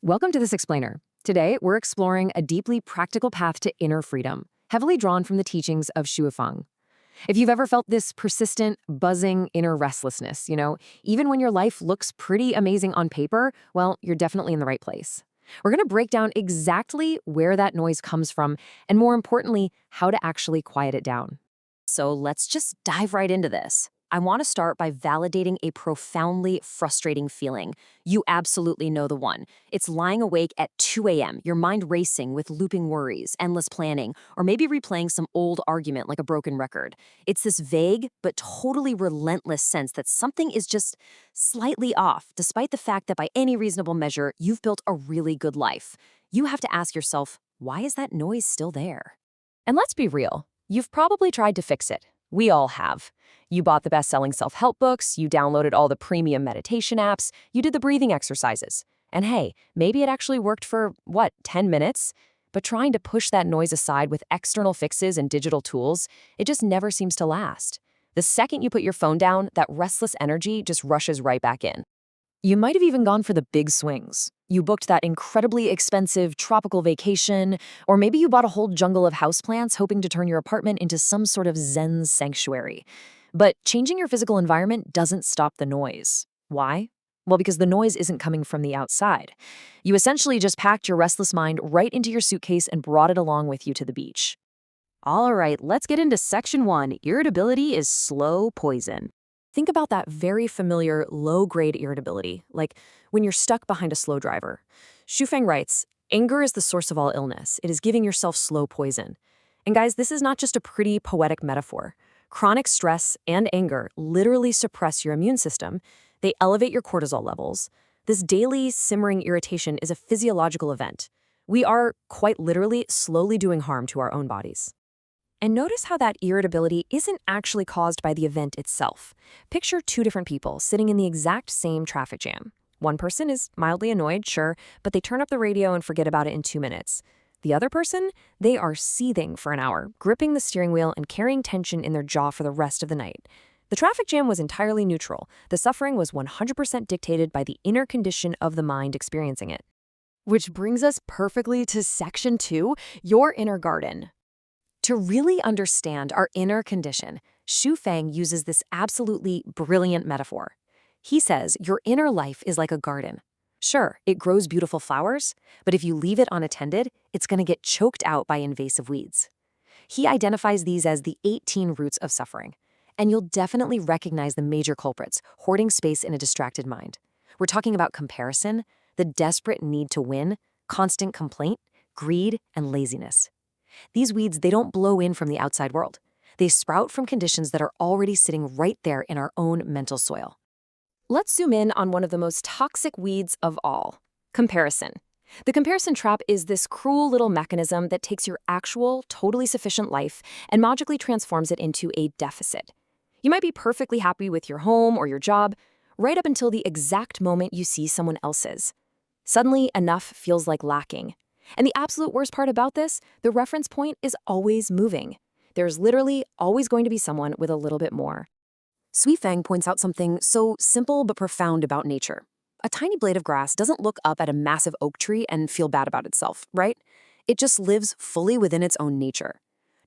Welcome to This Explainer. Today, we're exploring a deeply practical path to inner freedom, heavily drawn from the teachings of Xu Feng. If you've ever felt this persistent, buzzing inner restlessness, even when your life looks pretty amazing on paper, well, you're definitely in the right place. We're going to break down exactly where that noise comes from, and more importantly, how to actually quiet it down. So let's just dive right into this. I want to start by validating a profoundly frustrating feeling. You absolutely know the one. It's lying awake at 2 a.m., your mind racing with looping worries, endless planning, or maybe replaying some old argument like a broken record. It's this vague but totally relentless sense that something is just slightly off, despite the fact that by any reasonable measure, you've built a really good life. You have to ask yourself, why is that noise still there? And let's be real, you've probably tried to fix it. We all have. You bought the best-selling self-help books, you downloaded all the premium meditation apps, you did the breathing exercises. And hey, maybe it actually worked for, 10 minutes? But trying to push that noise aside with external fixes and digital tools, it just never seems to last. The second you put your phone down, that restless energy just rushes right back in. You might have even gone for the big swings. You booked that incredibly expensive tropical vacation, or maybe you bought a whole jungle of houseplants hoping to turn your apartment into some sort of Zen sanctuary. But changing your physical environment doesn't stop the noise. Why? Well, because the noise isn't coming from the outside. You essentially just packed your restless mind right into your suitcase and brought it along with you to the beach. All right, let's get into section 1. Irritability is slow poison. Think about that very familiar low-grade irritability, like when you're stuck behind a slow driver. Xu Feng writes, anger is the source of all illness. It is giving yourself slow poison. And guys, this is not just a pretty poetic metaphor. Chronic stress and anger literally suppress your immune system. They elevate your cortisol levels. This daily simmering irritation is a physiological event. We are, quite literally, slowly doing harm to our own bodies. And notice how that irritability isn't actually caused by the event itself. Picture two different people sitting in the exact same traffic jam. One person is mildly annoyed, sure, but they turn up the radio and forget about it in 2 minutes. The other person, they are seething for an hour, gripping the steering wheel and carrying tension in their jaw for the rest of the night. The traffic jam was entirely neutral. The suffering was 100% dictated by the inner condition of the mind experiencing it. Which brings us perfectly to section 2, your inner garden. To really understand our inner condition, Xu Feng uses this absolutely brilliant metaphor. He says your inner life is like a garden. Sure, it grows beautiful flowers, but if you leave it unattended, it's going to get choked out by invasive weeds. He identifies these as the 18 roots of suffering, and you'll definitely recognize the major culprits, hoarding space in a distracted mind. We're talking about comparison, the desperate need to win, constant complaint, greed, and laziness. These weeds, they don't blow in from the outside world. They sprout from conditions that are already sitting right there in our own mental soil. Let's zoom in on one of the most toxic weeds of all, comparison. The comparison trap is this cruel little mechanism that takes your actual, totally sufficient life and magically transforms it into a deficit. You might be perfectly happy with your home or your job, right up until the exact moment you see someone else's. Suddenly, enough feels like lacking. And the absolute worst part about this, the reference point is always moving. There's literally always going to be someone with a little bit more. Xu Feng points out something so simple but profound about nature. A tiny blade of grass doesn't look up at a massive oak tree and feel bad about itself, right? It just lives fully within its own nature.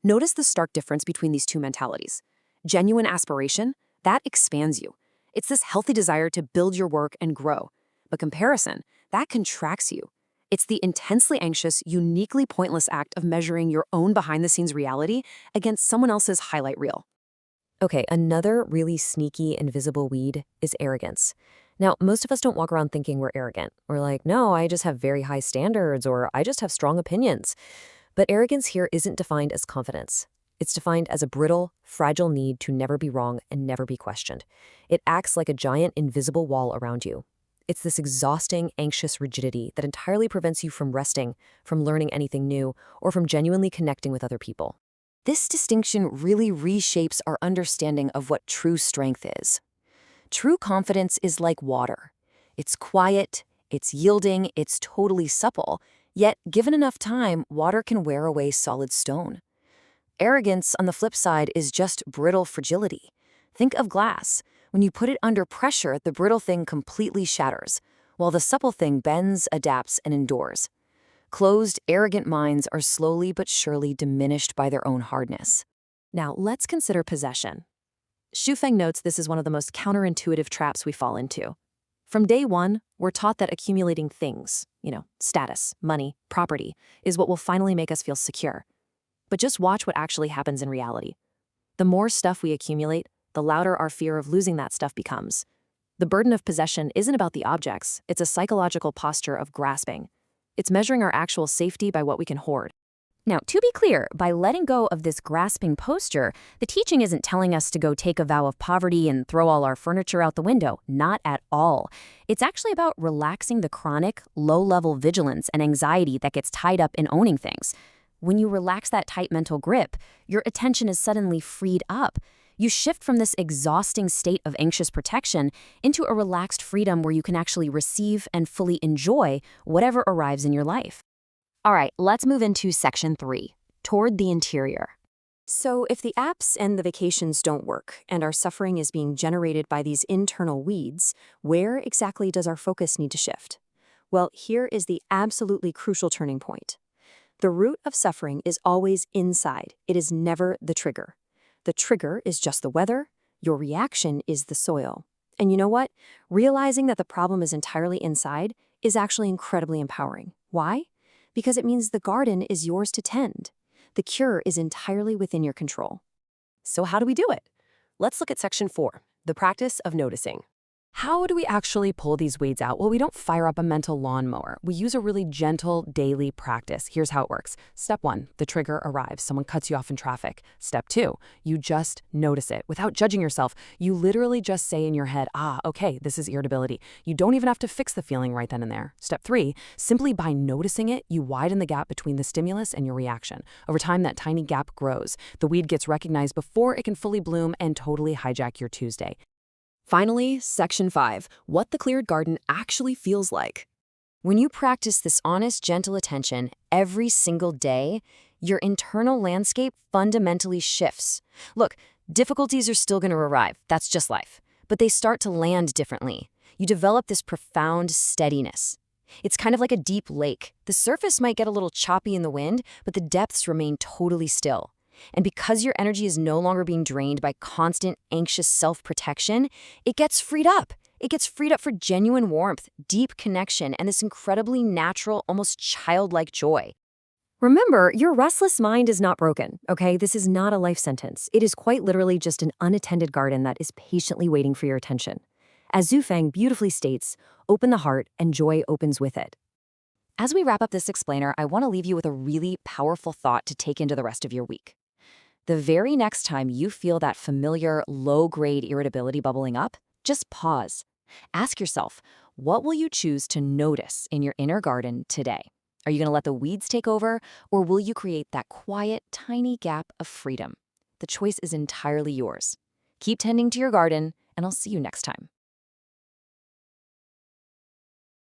Notice the stark difference between these two mentalities. Genuine aspiration, that expands you. It's this healthy desire to build your work and grow. But comparison, that contracts you. It's the intensely anxious, uniquely pointless act of measuring your own behind-the-scenes reality against someone else's highlight reel. Okay, another really sneaky, invisible weed is arrogance. Now, most of us don't walk around thinking we're arrogant. We're like, no, I just have very high standards, or I just have strong opinions. But arrogance here isn't defined as confidence. It's defined as a brittle, fragile need to never be wrong and never be questioned. It acts like a giant invisible wall around you. It's this exhausting, anxious rigidity that entirely prevents you from resting, from learning anything new, or from genuinely connecting with other people. This distinction really reshapes our understanding of what true strength is. True confidence is like water. It's quiet, it's yielding, it's totally supple, yet given enough time, water can wear away solid stone. Arrogance, on the flip side, is just brittle fragility. Think of glass. When you put it under pressure, the brittle thing completely shatters. while the supple thing bends, adapts, and endures. Closed, arrogant minds are slowly but surely diminished by their own hardness. Now, let's consider possession. Shufeng notes this is one of the most counterintuitive traps we fall into. From day one, we're taught that accumulating things, status, money, property, is what will finally make us feel secure. But just watch what actually happens in reality. The more stuff we accumulate, the louder our fear of losing that stuff becomes. The burden of possession isn't about the objects, it's a psychological posture of grasping. It's measuring our actual safety by what we can hoard. Now, to be clear, by letting go of this grasping posture, the teaching isn't telling us to go take a vow of poverty and throw all our furniture out the window. Not at all. It's actually about relaxing the chronic, low-level vigilance and anxiety that gets tied up in owning things. When you relax that tight mental grip, your attention is suddenly freed up. You shift from this exhausting state of anxious protection into a relaxed freedom where you can actually receive and fully enjoy whatever arrives in your life. All right, let's move into section 3, toward the interior. So if the apps and the vacations don't work, and our suffering is being generated by these internal weeds, where exactly does our focus need to shift? Well, here is the absolutely crucial turning point. The root of suffering is always inside. It is never the trigger. The trigger is just the weather. Your reaction is the soil. And you know what? Realizing that the problem is entirely inside is actually incredibly empowering. Why? Because it means the garden is yours to tend. The cure is entirely within your control. So how do we do it? Let's look at section 4, the practice of noticing. How do we actually pull these weeds out? Well, we don't fire up a mental lawnmower. We use a really gentle daily practice. Here's how it works. Step 1, the trigger arrives. Someone cuts you off in traffic. Step 2, you just notice it without judging yourself. You literally just say in your head, okay, this is irritability. You don't even have to fix the feeling right then and there. Step 3, simply by noticing it, you widen the gap between the stimulus and your reaction. Over time, that tiny gap grows. The weed gets recognized before it can fully bloom and totally hijack your Tuesday. Finally, section 5, what the cleared garden actually feels like. When you practice this honest, gentle attention every single day, your internal landscape fundamentally shifts. Look, difficulties are still going to arrive. That's just life. But they start to land differently. You develop this profound steadiness. It's kind of like a deep lake. The surface might get a little choppy in the wind, but the depths remain totally still. And because your energy is no longer being drained by constant, anxious self-protection, it gets freed up. It gets freed up for genuine warmth, deep connection, and this incredibly natural, almost childlike joy. Remember, your restless mind is not broken, okay? This is not a life sentence. It is quite literally just an unattended garden that is patiently waiting for your attention. As Zufang beautifully states, open the heart and joy opens with it. As we wrap up this explainer, I want to leave you with a really powerful thought to take into the rest of your week. The very next time you feel that familiar low-grade irritability bubbling up, just pause. Ask yourself, what will you choose to notice in your inner garden today? Are you going to let the weeds take over, or will you create that quiet, tiny gap of freedom? The choice is entirely yours. Keep tending to your garden, and I'll see you next time.